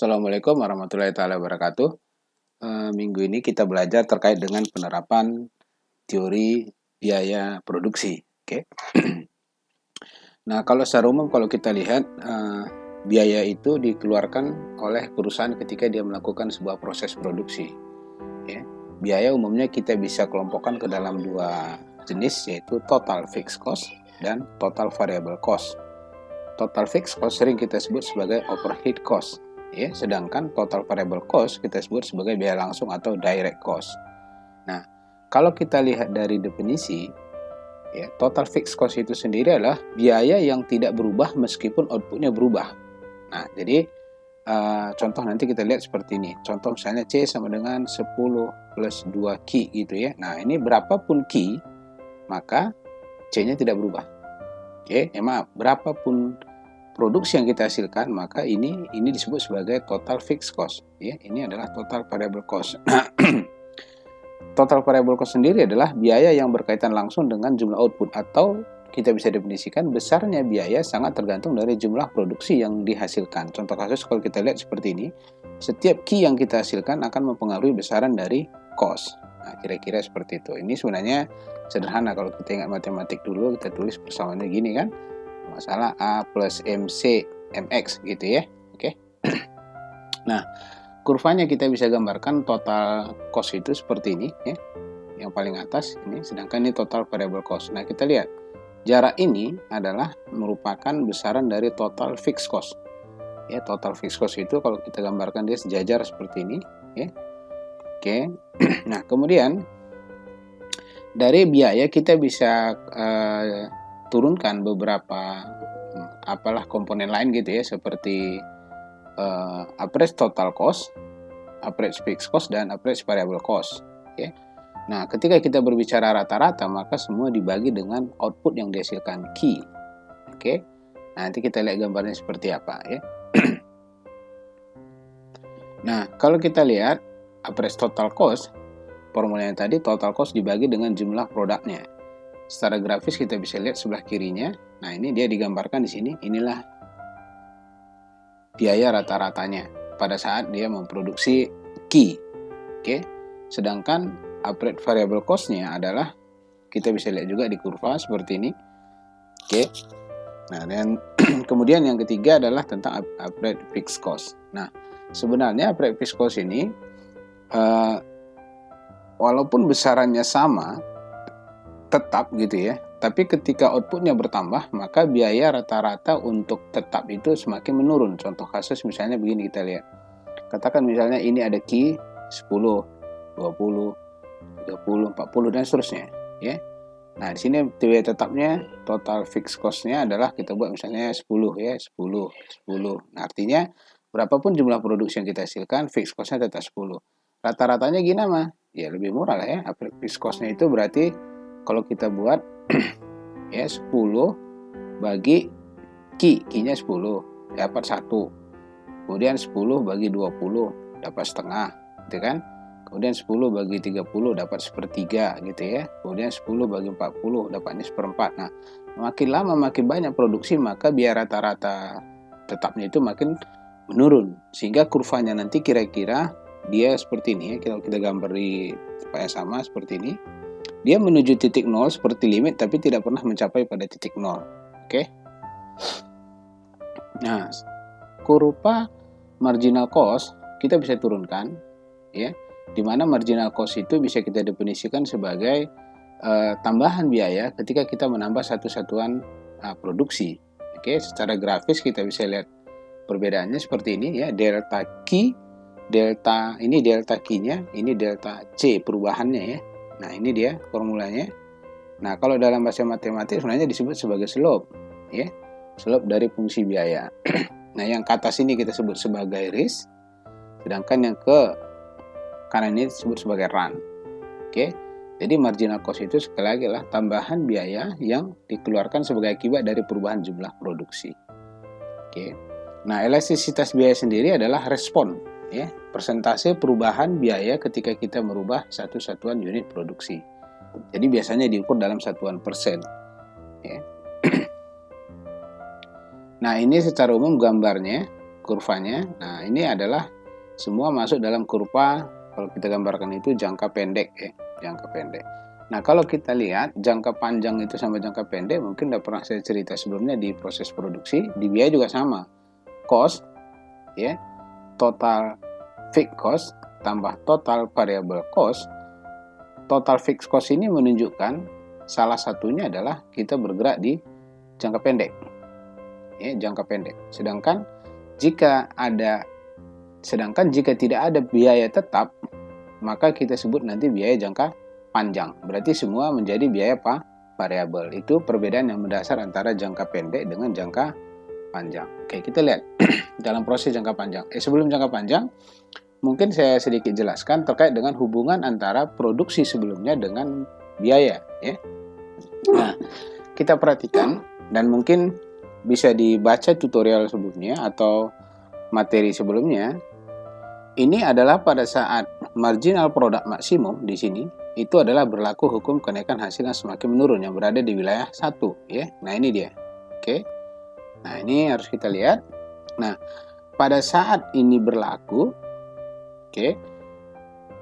Assalamualaikum warahmatullahi wabarakatuh. Minggu ini kita belajar terkait dengan penerapan teori biaya produksi. Oke. Nah, kalau secara umum kalau kita lihat biaya itu dikeluarkan oleh perusahaan ketika dia melakukan sebuah proses produksi. Ya. Biaya umumnya kita bisa kelompokkan ke dalam dua jenis, yaitu total fixed cost dan total variable cost. Total fixed cost sering kita sebut sebagai overhead cost. Ya, sedangkan total variable cost kita sebut sebagai biaya langsung atau direct cost. Nah, kalau kita lihat dari definisi, ya, total fixed cost itu sendiri adalah biaya yang tidak berubah meskipun outputnya berubah. Nah, jadi contoh nanti kita lihat seperti ini. Contoh misalnya C sama dengan 10 plus 2 Q gitu ya. Nah, ini berapapun Q, maka C-nya tidak berubah. Oke, maaf, berapapun produksi yang kita hasilkan, maka ini disebut sebagai total fixed cost. Ya, ini adalah total variable cost. Total variable cost sendiri adalah biaya yang berkaitan langsung dengan jumlah output, atau kita bisa definisikan besarnya biaya sangat tergantung dari jumlah produksi yang dihasilkan. Contoh kasus kalau kita lihat seperti ini, setiap key yang kita hasilkan akan mempengaruhi besaran dari cost. Nah, kira-kira seperti itu. Ini sebenarnya sederhana kalau kita ingat matematik dulu, kita tulis persamaannya gini kan. Masalah A plus MC MX gitu ya. Oke. Nah, kurvanya kita bisa gambarkan total cost itu seperti ini ya. Yang paling atas ini, sedangkan ini total variable cost. Nah, kita lihat jarak ini adalah merupakan besaran dari total fixed cost. Ya, total fixed cost itu kalau kita gambarkan dia sejajar seperti ini ya. Oke. Nah, kemudian dari biaya kita bisa turunkan beberapa komponen lain gitu ya, seperti average total cost, average fixed cost, dan average variable cost. Okay. Nah, ketika kita berbicara rata-rata, maka semua dibagi dengan output yang dihasilkan Q. Oke. Nah, nanti kita lihat gambarnya seperti apa ya. Nah, kalau kita lihat average total cost, formulanya tadi total cost dibagi dengan jumlah produknya. Secara grafis kita bisa lihat sebelah kirinya. Nah, ini dia digambarkan di sini. Inilah biaya rata-ratanya pada saat dia memproduksi Q. Oke. Sedangkan average variable cost-nya adalah kita bisa lihat juga di kurva seperti ini. Oke. Nah, dan kemudian yang ketiga adalah tentang average fixed cost. Nah, sebenarnya average fixed cost ini walaupun besarannya sama, tetap gitu ya, tapi ketika outputnya bertambah, maka biaya rata-rata untuk tetap itu semakin menurun. Contoh kasus misalnya begini, kita lihat. Katakan misalnya ini ada Q 10, 20, 30, 40 dan seterusnya ya. Nah, di sini biaya tetapnya, total fixed cost-nya adalah kita buat misalnya 10 ya, 10, 10. Nah, artinya berapapun jumlah produksi yang kita hasilkan, fixed cost-nya tetap 10. Rata-ratanya gimana? Ya lebih murah lah ya. Fixed cost-nya itu berarti kalau kita buat ya 10 bagi Q-nya 10 dapat 1. Kemudian 10 bagi 20 dapat setengah, gitu kan? Kemudian 10 bagi 30 dapat sepertiga gitu ya. Kemudian 10 bagi 40 dapatnya seperempat. Nah, makin lama makin banyak produksi, maka biaya rata-rata tetapnya itu makin menurun. Sehingga kurvanya nanti kira-kira dia seperti ini ya. Kalau kita gambar di supaya sama seperti ini. Dia menuju titik nol seperti limit, tapi tidak pernah mencapai pada titik nol. Oke. Nah, kurva marginal cost kita bisa turunkan ya. Di mana marginal cost itu bisa kita definisikan sebagai tambahan biaya ketika kita menambah satu satuan produksi. Oke, secara grafis kita bisa lihat perbedaannya seperti ini ya. Delta Q, delta ini delta Q-nya, ini delta C perubahannya ya. Nah, ini dia formulanya. Nah, kalau dalam bahasa matematik sebenarnya disebut sebagai slope ya. Slope dari fungsi biaya. Nah, yang ke atas ini kita sebut sebagai risk, sedangkan yang ke kanan ini disebut sebagai run. Oke. Jadi marginal cost itu sekali lagi adalah tambahan biaya yang dikeluarkan sebagai akibat dari perubahan jumlah produksi. Oke. Nah, elastisitas biaya sendiri adalah respon ya, persentase perubahan biaya ketika kita merubah satu satuan unit produksi. Jadi biasanya diukur dalam satuan persen ya. Nah, ini secara umum gambarnya kurvanya. Nah, ini adalah semua masuk dalam kurva, kalau kita gambarkan itu jangka pendek ya, jangka pendek. Nah, kalau kita lihat jangka panjang itu sama jangka pendek, mungkin udah pernah saya cerita sebelumnya di proses produksi, di biaya juga sama. Cost ya, total fixed cost tambah total variable cost. Total fixed cost ini menunjukkan salah satunya adalah kita bergerak di jangka pendek. Ya, jangka pendek. Sedangkan jika tidak ada biaya tetap, maka kita sebut nanti biaya jangka panjang. Berarti semua menjadi biaya variabel. Itu perbedaan yang mendasar antara jangka pendek dengan jangka panjang. Oke, kita lihat dalam proses jangka panjang. Sebelum jangka panjang, mungkin saya sedikit jelaskan terkait dengan hubungan antara produksi sebelumnya dengan biaya. Ya. Nah, kita perhatikan dan mungkin bisa dibaca tutorial sebelumnya atau materi sebelumnya. Ini adalah pada saat marginal product maksimum di sini itu adalah berlaku hukum kenaikan hasil yang semakin menurun yang berada di wilayah 1 ya. Nah, ini dia. Oke. Nah, ini harus kita lihat. Nah, pada saat ini berlaku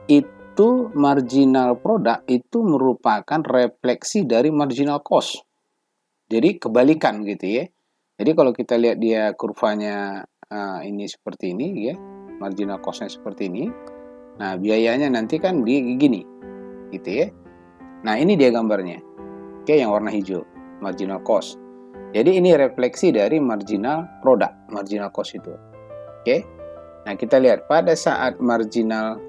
itu marginal product itu merupakan refleksi dari marginal cost. Jadi kebalikan gitu ya. Jadi kalau kita lihat dia kurvanya ini seperti ini ya. Marginal cost-nya seperti ini. Nah, biayanya nanti kan gini. Gitu ya. Nah, ini dia gambarnya. Yang warna hijau, marginal cost. Jadi ini refleksi dari marginal product, marginal cost itu. Nah, kita lihat pada saat marginal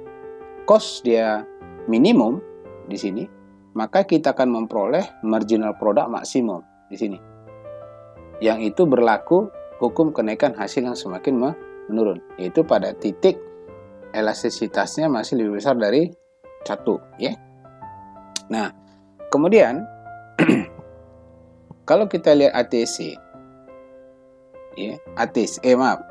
cost dia minimum di sini, maka kita akan memperoleh marginal product maksimum di sini. Yang itu berlaku hukum kenaikan hasil yang semakin menurun, yaitu pada titik elastisitasnya masih lebih besar dari 1 ya. Nah, kemudian kalau kita lihat ATC ya,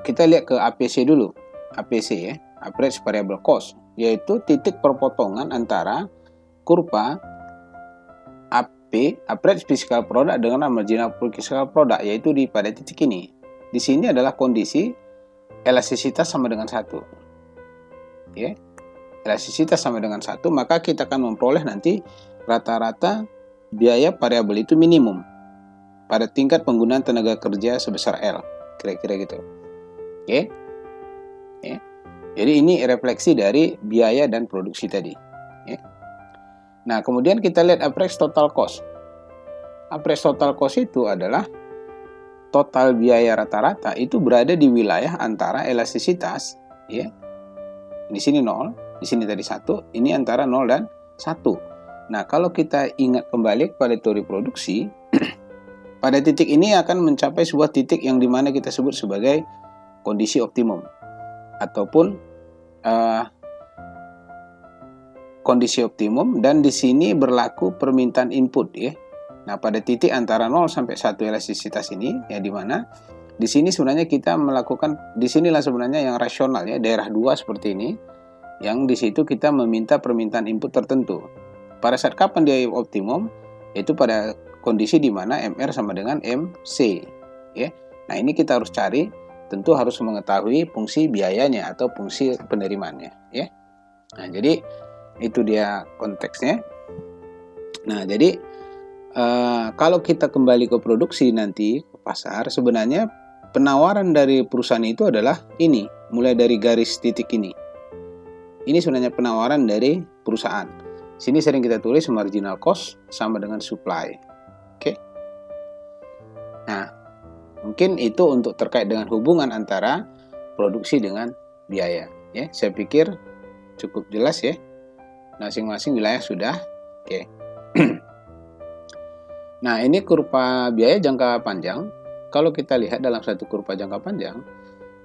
kita lihat ke APC dulu. APC ya, average variable cost, yaitu titik perpotongan antara kurva average physical product dengan marginal physical product, yaitu pada titik ini. Di sini adalah kondisi elastisitas sama dengan 1. Ya. Elastisitas sama dengan 1, maka kita akan memperoleh nanti rata-rata biaya variabel itu minimum pada tingkat penggunaan tenaga kerja sebesar L. Kira-kira gitu. Oke. Ya. Jadi ini refleksi dari biaya dan produksi tadi. Ya. Nah, kemudian kita lihat average total cost. Average total cost itu adalah total biaya rata-rata itu berada di wilayah antara elastisitas, ya. Di sini 0, di sini tadi 1, ini antara 0 dan 1. Nah, kalau kita ingat kembali pada teori produksi, pada titik ini akan mencapai sebuah titik yang dimana kita sebut sebagai kondisi optimum ataupun kondisi optimum, dan di sini berlaku permintaan input ya. Nah, pada titik antara 0 sampai 1 elastisitas ini ya, di mana di sini sebenarnya kita melakukan, disinilah sebenarnya yang rasional ya, daerah 2 seperti ini, yang di situ kita meminta permintaan input tertentu. Pada saat kapan dia optimum? Itu pada kondisi di mana MR sama dengan MC ya. Nah, ini kita harus cari, tentu harus mengetahui fungsi biayanya atau fungsi penerimaannya ya. Nah, jadi itu dia konteksnya. Nah, jadi kalau kita kembali ke produksi nanti ke pasar, sebenarnya penawaran dari perusahaan itu adalah ini, mulai dari garis titik ini. Ini sebenarnya penawaran dari perusahaan. Sini sering kita tulis marginal cost sama dengan supply. Oke. Nah, mungkin itu untuk terkait dengan hubungan antara produksi dengan biaya. Ya, saya pikir cukup jelas ya. Masing-masing wilayah sudah. Oke. Nah, ini kurva biaya jangka panjang. Kalau kita lihat dalam satu kurva jangka panjang,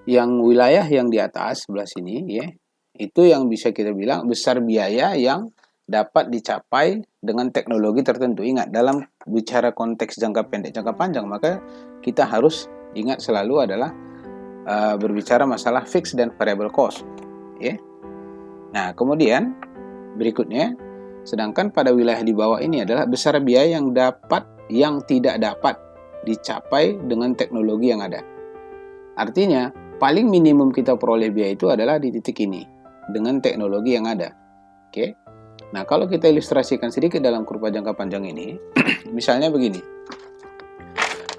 yang wilayah yang di atas sebelah sini ya, itu yang bisa kita bilang besar biaya yang dapat dicapai dengan teknologi tertentu. Ingat, dalam bicara konteks jangka pendek, jangka panjang, maka kita harus ingat selalu adalah berbicara masalah fixed dan variable cost ya. Nah, kemudian berikutnya, sedangkan pada wilayah di bawah ini adalah besar biaya yang tidak dapat dicapai dengan teknologi yang ada. Artinya, paling minimum kita peroleh biaya itu adalah di titik ini dengan teknologi yang ada. Oke. Nah, kalau kita ilustrasikan sedikit dalam kurva jangka panjang ini, misalnya begini.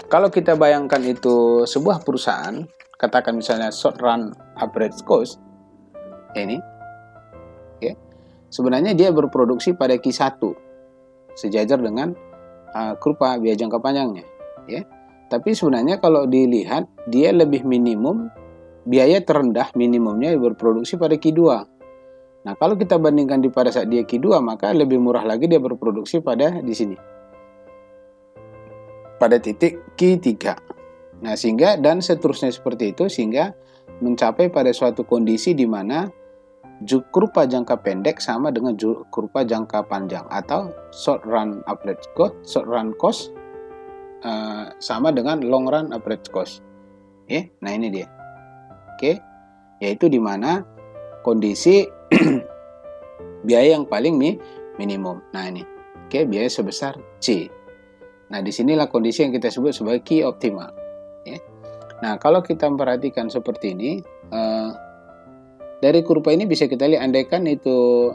Kalau kita bayangkan itu sebuah perusahaan, katakan misalnya short run average cost, ini, oke, sebenarnya dia berproduksi pada Q1, sejajar dengan kurva biaya jangka panjangnya, ya. Tapi sebenarnya kalau dilihat, dia lebih minimum, biaya terendah minimumnya berproduksi pada Q2. Nah, kalau kita bandingkan pada saat dia Q2, maka lebih murah lagi dia berproduksi pada di sini, pada titik Q3. Nah, sehingga dan seterusnya seperti itu, sehingga mencapai pada suatu kondisi di mana kurva jangka pendek sama dengan kurva jangka panjang, atau short run average cost, short run cost sama dengan long run average cost. Oke, nah ini dia. Oke, yaitu di mana kondisi biaya yang paling minimum. Nah ini, oke, biaya sebesar C. Nah, disinilah kondisi yang kita sebut sebagai key optimal. Ya. Nah, kalau kita memperhatikan seperti ini, dari kurva ini bisa kita lihat, andaikan itu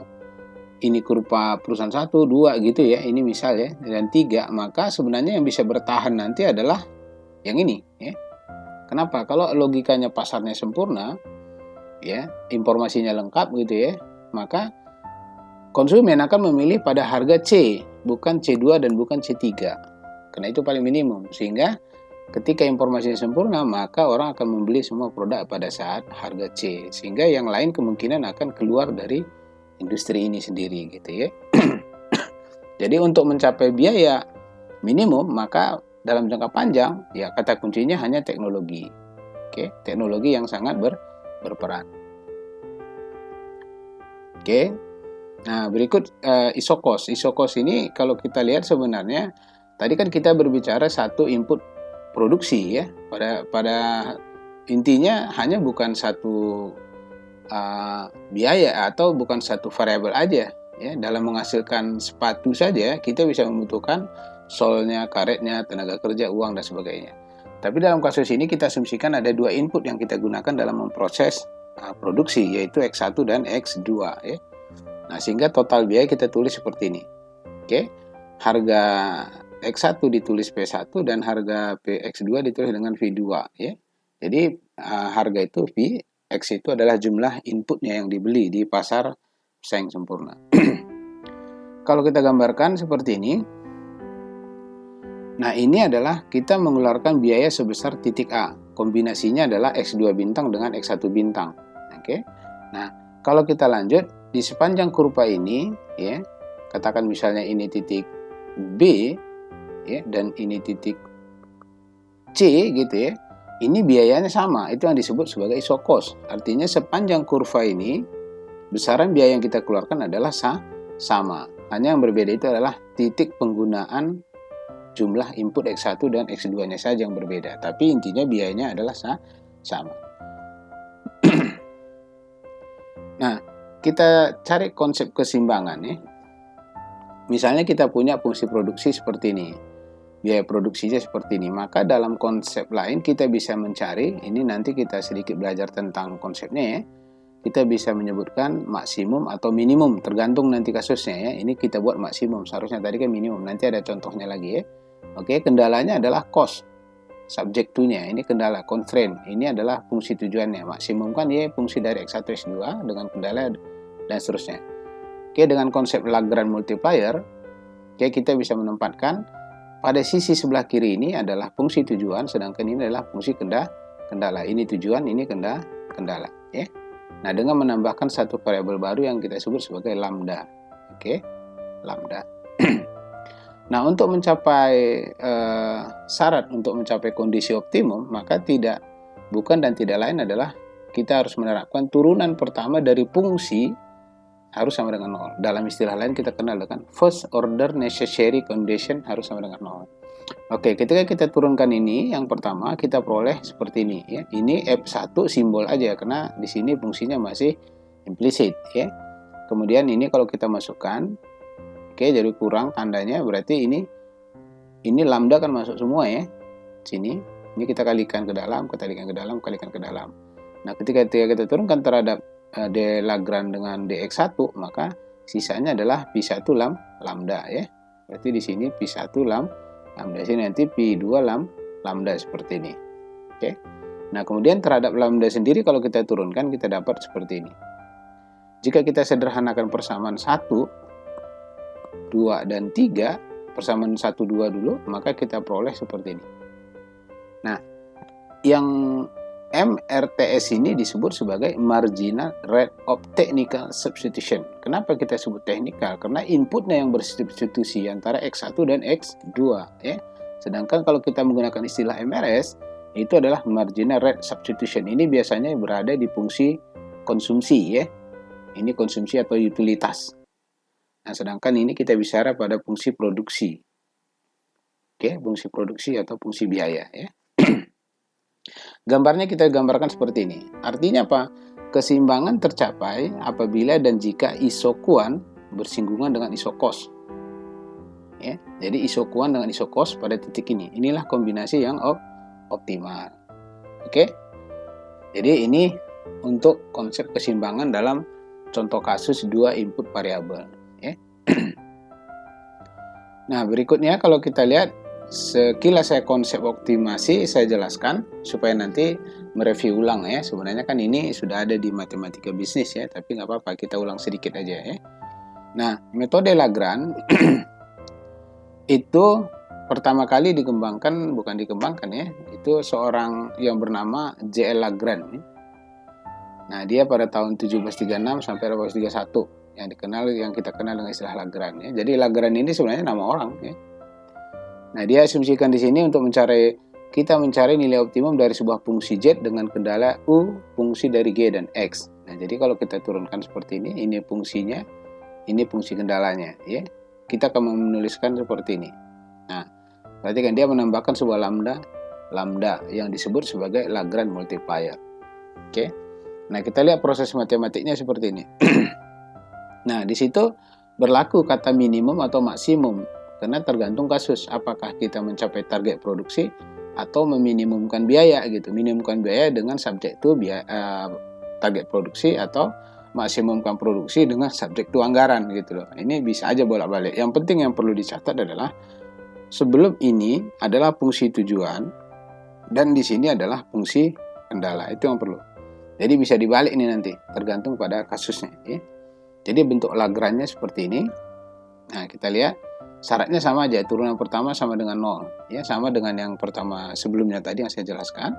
ini kurva perusahaan 1, 2 gitu ya, ini misal ya, dan 3, maka sebenarnya yang bisa bertahan nanti adalah yang ini. Ya. Kenapa? Kalau logikanya pasarnya sempurna, ya, informasinya lengkap gitu ya, maka konsumen akan memilih pada harga C, bukan C2 dan bukan C3. Karena itu paling minimum. Sehingga ketika informasinya sempurna, maka orang akan membeli semua produk pada saat harga C. Sehingga yang lain kemungkinan akan keluar dari industri ini sendiri gitu ya. Jadi untuk mencapai biaya minimum, maka dalam jangka panjang, ya kata kuncinya hanya teknologi. Oke, teknologi yang sangat berperan. Oke. Nah, berikut isokos. Isokos ini kalau kita lihat sebenarnya tadi kan kita berbicara satu input produksi ya. Pada intinya hanya bukan satu biaya atau bukan satu variabel aja ya. Dalam menghasilkan sepatu saja kita bisa membutuhkan solnya, karetnya, tenaga kerja, uang dan sebagainya. Tapi dalam kasus ini kita asumsikan ada dua input yang kita gunakan dalam memproses produksi, yaitu X1 dan X2 ya. Nah, sehingga total biaya kita tulis seperti ini. Oke. Harga X1 ditulis P1 dan harga PX2 ditulis dengan V2 ya. Jadi harga itu V, X itu adalah jumlah inputnya yang dibeli di pasar pesaing sempurna. Kalau kita gambarkan seperti ini. Nah, ini adalah kita mengeluarkan biaya sebesar titik A. Kombinasinya adalah X2 bintang dengan X1 bintang. Oke. Nah, kalau kita lanjut di sepanjang kurva ini ya, katakan misalnya ini titik B ya, dan ini titik C gitu ya. Ini biayanya sama, itu yang disebut sebagai isokos. Artinya sepanjang kurva ini besaran biaya yang kita keluarkan adalah sama. Hanya yang berbeda itu adalah titik penggunaan jumlah input X1 dan X2-nya saja yang berbeda. Tapi intinya biayanya adalah sama. Nah, kita cari konsep keseimbangan ya. Misalnya kita punya fungsi produksi seperti ini. Biaya produksinya seperti ini. Maka dalam konsep lain kita bisa mencari, ini nanti kita sedikit belajar tentang konsepnya ya. Kita bisa menyebutkan maksimum atau minimum, tergantung nanti kasusnya ya. Ini kita buat maksimum, seharusnya tadi kan minimum. Nanti ada contohnya lagi ya. Oke, kendalanya adalah cost. Subject to-nya, ini kendala, constraint. Ini adalah fungsi tujuannya. Maksimum kan dia fungsi dari X1, X2 dengan kendala dan seterusnya. Oke, dengan konsep Lagrange multiplier, oke, kita bisa menempatkan pada sisi sebelah kiri ini adalah fungsi tujuan, sedangkan ini adalah fungsi kendala. Ini tujuan, ini kendala. Ya. Nah, dengan menambahkan satu variabel baru yang kita sebut sebagai lambda. Oke, lambda. Nah, untuk mencapai syarat untuk mencapai kondisi optimum, maka bukan dan tidak lain adalah kita harus menerapkan turunan pertama dari fungsi harus sama dengan 0. Dalam istilah lain kita kenal dengan first order necessary condition harus sama dengan 0. Oke, ketika kita turunkan ini, yang pertama kita peroleh seperti ini ya. Ini F1 simbol aja karena di sini fungsinya masih implisit ya. Kemudian ini kalau kita masukkan, oke, jadi kurang tandanya, berarti ini lambda kan masuk semua ya. Sini, ini kita kalikan ke dalam, kalikan ke dalam. Nah, ketika kita turunkan terhadap D Lagrange dengan dx1, maka sisanya adalah Pi1 lambda ya. Berarti di sini Pi1 lambda, di sini nanti Pi2 lambda seperti ini. Oke. Nah, kemudian terhadap lambda sendiri kalau kita turunkan kita dapat seperti ini. Jika kita sederhanakan persamaan 1, 2, dan 3, persamaan 1, 2 dulu, maka kita peroleh seperti ini. Nah, yang MRTS ini disebut sebagai marginal rate of technical substitution. Kenapa kita sebut technical? Karena inputnya yang bersubstitusi antara X1 dan X2 ya. Sedangkan kalau kita menggunakan istilah MRS, itu adalah marginal rate substitution. Ini biasanya berada di fungsi konsumsi ya. Ini konsumsi atau utilitas. Nah, sedangkan ini kita bicara pada fungsi produksi. Oke, fungsi produksi atau fungsi biaya ya. Gambarnya kita gambarkan seperti ini. Artinya apa? Keseimbangan tercapai apabila dan jika isokuan bersinggungan dengan isokos. Ya, jadi isokuan dengan isokos pada titik ini. Inilah kombinasi yang optimal. Oke. Jadi ini untuk konsep keseimbangan dalam contoh kasus dua input variabel. Ya. Nah, berikutnya kalau kita lihat sekilas saya konsep optimasi saya jelaskan supaya nanti mereview ulang ya. Sebenarnya kan ini sudah ada di matematika bisnis ya, tapi nggak apa-apa kita ulang sedikit aja ya. Nah, metode Lagrange itu pertama kali bukan dikembangkan ya, itu seorang yang bernama J.L. Lagrange. Nah, dia pada tahun 1736 sampai 1831 yang kita kenal dengan istilah Lagrange ya. Jadi Lagrange ini sebenarnya nama orang ya. Nah, dia asumsikan di sini untuk kita mencari nilai optimum dari sebuah fungsi Z dengan kendala U fungsi dari G dan X. Nah, jadi kalau kita turunkan seperti ini fungsinya, ini fungsi kendalanya ya. Kita akan menuliskan seperti ini. Nah, berarti kan dia menambahkan sebuah lambda yang disebut sebagai Lagrange multiplier. Oke. Nah, kita lihat proses matematiknya seperti ini. Nah, di situ berlaku kata minimum atau maksimum. Karena tergantung kasus, apakah kita mencapai target produksi atau meminimumkan biaya gitu. Minimumkan biaya dengan subjek to target produksi atau maksimumkan produksi dengan subjek to anggaran gitu loh. Ini bisa aja bolak-balik. Yang penting yang perlu dicatat adalah sebelum ini adalah fungsi tujuan dan di sini adalah fungsi kendala. Itu yang perlu. Jadi bisa dibalik ini nanti, tergantung pada kasusnya ya. Jadi bentuk Lagrange-nya seperti ini. Nah, kita lihat syaratnya sama aja, turunan pertama sama dengan 0 ya, sama dengan yang pertama sebelumnya tadi yang saya jelaskan.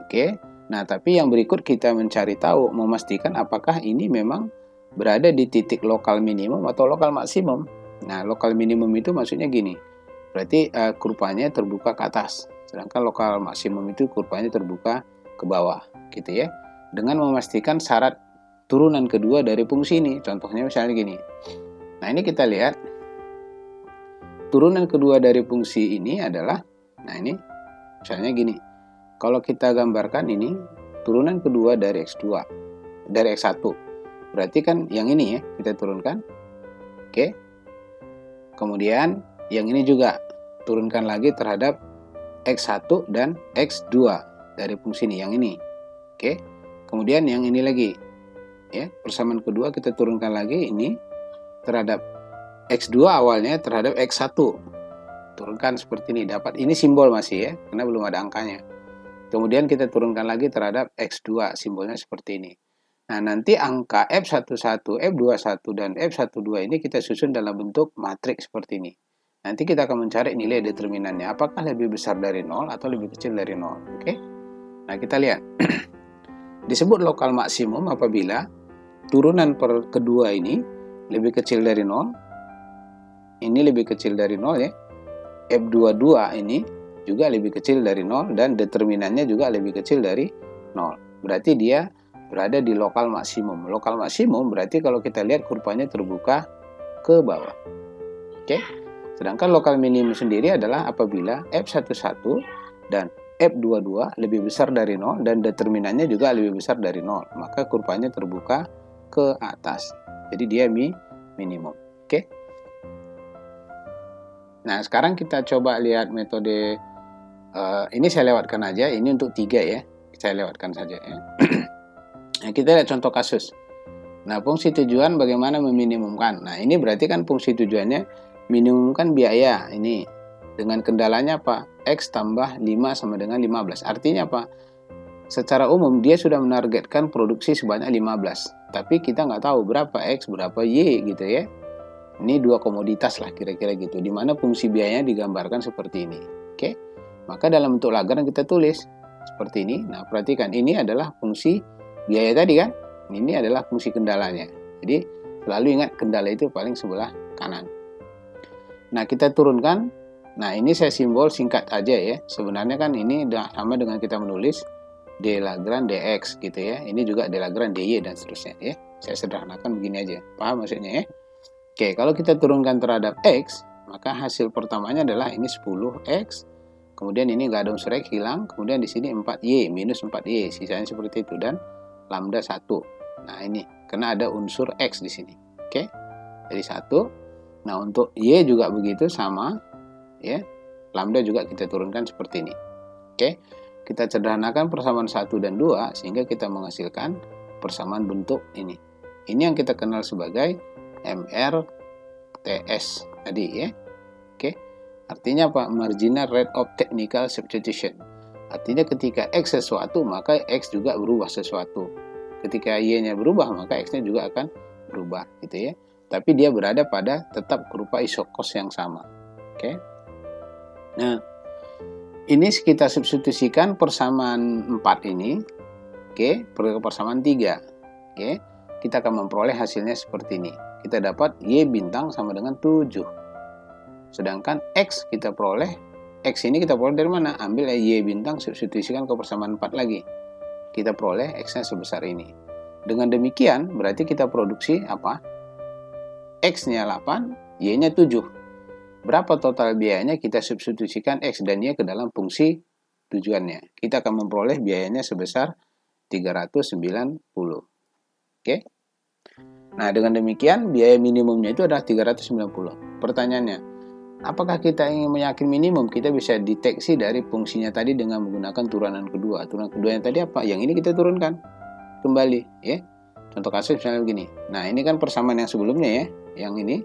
Oke. Nah, tapi yang berikut kita mencari tahu, memastikan apakah ini memang berada di titik lokal minimum atau lokal maksimum. Nah, lokal minimum itu maksudnya gini. Berarti kurvanya terbuka ke atas, sedangkan lokal maksimum itu kurvanya terbuka ke bawah gitu ya. Dengan memastikan syarat turunan kedua dari fungsi ini. Contohnya misalnya gini. Nah, ini kita lihat turunan kedua dari fungsi ini adalah, nah ini misalnya gini, kalau kita gambarkan ini turunan kedua dari X2, dari X1, berarti kan yang ini ya, kita turunkan, oke, kemudian yang ini juga turunkan lagi terhadap X1 dan X2 dari fungsi ini, yang ini, oke, kemudian yang ini lagi, ya, persamaan kedua kita turunkan lagi ini terhadap X2 awalnya terhadap X1. Turunkan seperti ini, dapat ini simbol masih ya, karena belum ada angkanya. Kemudian kita turunkan lagi terhadap X2, simbolnya seperti ini. Nah, nanti angka F11, F21, dan F12 ini kita susun dalam bentuk matriks seperti ini. Nanti kita akan mencari nilai determinannya, apakah lebih besar dari 0 atau lebih kecil dari 0. Oke? Nah, kita lihat. Disebut lokal maksimum apabila turunan kedua ini lebih kecil dari 0, ini lebih kecil dari 0 ya. F22 ini juga lebih kecil dari 0 dan determinannya juga lebih kecil dari 0. Berarti dia berada di lokal maksimum. Lokal maksimum berarti kalau kita lihat kurvanya terbuka ke bawah. Oke. Sedangkan lokal minimum sendiri adalah apabila F11 dan F22 lebih besar dari 0 dan determinannya juga lebih besar dari 0. Maka kurvanya terbuka ke atas. Jadi dia minimum. Oke. Nah, sekarang kita coba lihat metode ini saya lewatkan aja, ini untuk 3 ya. Saya lewatkan saja ya. Nah, kita lihat contoh kasus. Nah, fungsi tujuan bagaimana meminimumkan. Nah, ini berarti kan fungsi tujuannya minimumkan biaya. Ini dengan kendalanya apa? X tambah 5 sama dengan 15. Artinya apa? Secara umum dia sudah menargetkan produksi sebanyak 15. Tapi kita nggak tahu berapa X, berapa Y gitu ya. Ini dua komoditas lah kira-kira gitu. Dimana fungsi biayanya digambarkan seperti ini. Oke? Maka dalam bentuk lagaran kita tulis seperti ini. Nah, perhatikan ini adalah fungsi biaya tadi kan? Ini adalah fungsi kendalanya. Jadi selalu ingat kendala itu paling sebelah kanan. Nah, kita turunkan. Nah, ini saya simbol singkat aja ya. Sebenarnya kan ini sama dengan kita menulis D Lagrange dx gitu ya. Ini juga D Lagrange dy dan seterusnya ya. Saya sederhanakan begini aja. Paham maksudnya ya? Oke, kalau kita turunkan terhadap X, maka hasil pertamanya adalah ini 10X. Kemudian ini nggak ada unsur X hilang. Kemudian di sini 4Y minus 4Y. Sisanya seperti itu dan lambda 1. Nah, ini karena ada unsur X di sini. Oke. Jadi 1. Nah, untuk Y juga begitu sama ya. Lambda juga kita turunkan seperti ini. Oke. Kita sederhanakan persamaan 1 dan 2 sehingga kita menghasilkan persamaan bentuk ini. Ini yang kita kenal sebagai MRTS tadi ya. Oke. Artinya apa? Marginal rate of technical substitution. Artinya ketika X sesuatu maka X juga berubah sesuatu. Ketika Y-nya berubah maka X-nya juga akan berubah gitu ya. Tapi dia berada pada tetap berupa isokos yang sama. Oke. Nah, ini kita substitusikan persamaan 4 ini. Oke, persamaan 3. Oke. Kita akan memperoleh hasilnya seperti ini. Kita dapat Y bintang sama dengan 7. Sedangkan X kita peroleh, X ini kita peroleh dari mana? Ambil Y bintang, substitusikan ke persamaan 4 lagi. Kita peroleh X-nya sebesar ini. Dengan demikian, berarti kita produksi apa? X-nya 8, Y-nya 7. Berapa total biayanya kita substitusikan X dan Y ke dalam fungsi tujuannya? Kita akan memperoleh biayanya sebesar 390. Oke. Nah, dengan demikian biaya minimumnya itu adalah 390. Pertanyaannya, apakah kita ingin meyakin minimum? Kita bisa deteksi dari fungsinya tadi dengan menggunakan turunan kedua. Turunan keduanya tadi apa? Yang ini kita turunkan kembali ya. Contoh kasus misalnya begini. Nah, ini kan persamaan yang sebelumnya ya, yang ini.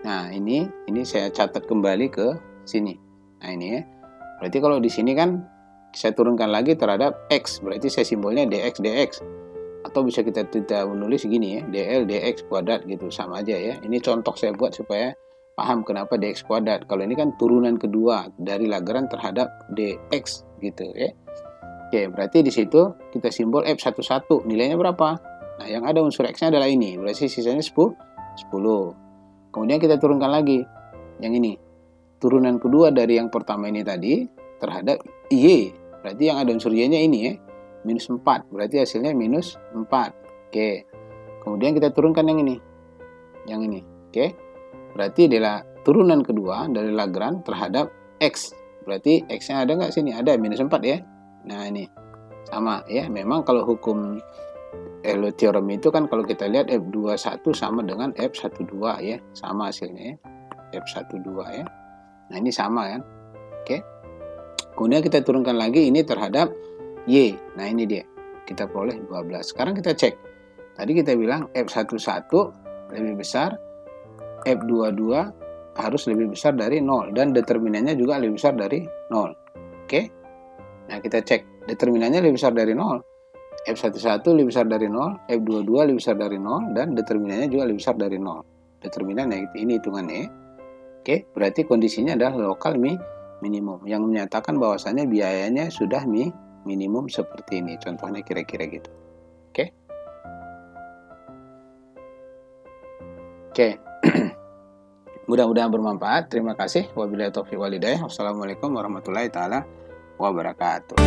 Nah, ini saya catat kembali ke sini. Nah, ini ya. Berarti kalau di sini kan saya turunkan lagi terhadap X, berarti saya simbolnya dx. Atau bisa kita menulis gini ya, dl dx kuadrat gitu, sama aja ya. Ini contoh saya buat supaya paham kenapa dx kuadrat. Kalau ini kan turunan kedua dari Lagrange terhadap dx gitu ya. Oke, berarti di situ kita simbol F11, nilainya berapa? Nah, yang ada unsur X-nya adalah ini, berarti sisanya 10. Kemudian kita turunkan lagi yang ini. Turunan kedua dari yang pertama ini tadi terhadap Y. Berarti yang ada unsur Y-nya ini ya. Minus 4. Berarti hasilnya minus 4. Oke. Kemudian kita turunkan yang ini. Yang ini. Oke. Berarti adalah turunan kedua dari Lagrange terhadap X. Berarti X-nya ada nggak sini? Ada, minus 4 ya. Nah, ini. Sama ya. Memang kalau hukum Euler theorem itu kan kalau kita lihat F21 sama dengan F12 ya. Sama hasilnya ya. F12 ya. Nah, ini sama kan. Oke. Kemudian kita turunkan lagi ini terhadap Y. Nah, ini dia. Kita peroleh 12. Sekarang kita cek. Tadi kita bilang F11 lebih besar, F22 harus lebih besar dari 0. Dan determinannya juga lebih besar dari 0. Oke. Nah, kita cek. Determinannya lebih besar dari 0. F11 lebih besar dari 0, F22 lebih besar dari 0, dan determinannya juga lebih besar dari 0. Determinannya ini hitungannya. Oke, berarti kondisinya adalah lokal minimum yang menyatakan bahwasannya biayanya sudah minimum seperti ini. Contohnya kira-kira gitu. Oke. Oke. Mudah-mudahan bermanfaat. Terima kasih. Wabillahi taufiq wal hidayah. Wassalamualaikum warahmatullahi taala wabarakatuh.